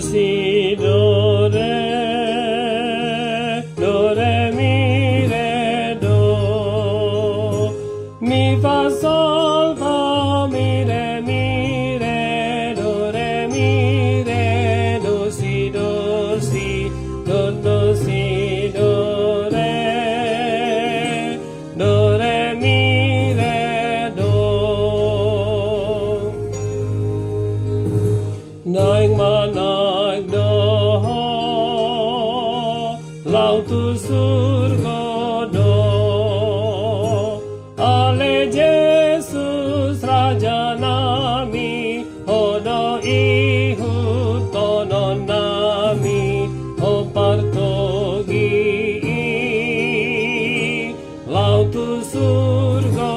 si do re mi re do, mi fa sol fa mi re do si do si do si do re mi re do. Naik ma naik do lau tu surga do, ale Yesus Raja nami hodo ihu tono nami o partogi lau tu surga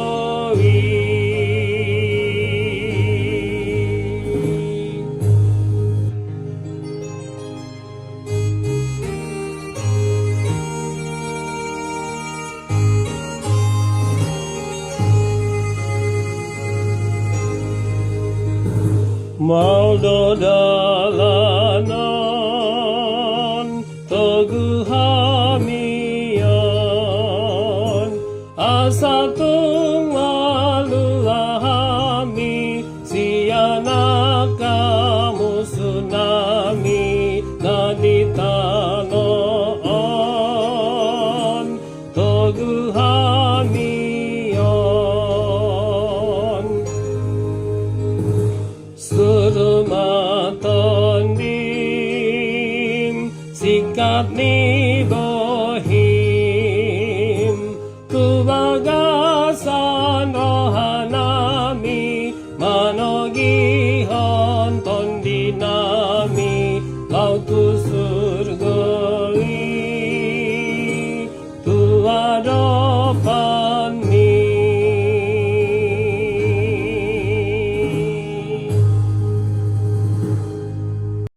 mau do dalanan togu hamian asa tung lalu hami siana kamu tsunami naditanon togu hamian Surumaton dim sikat ni bohim tu bagasa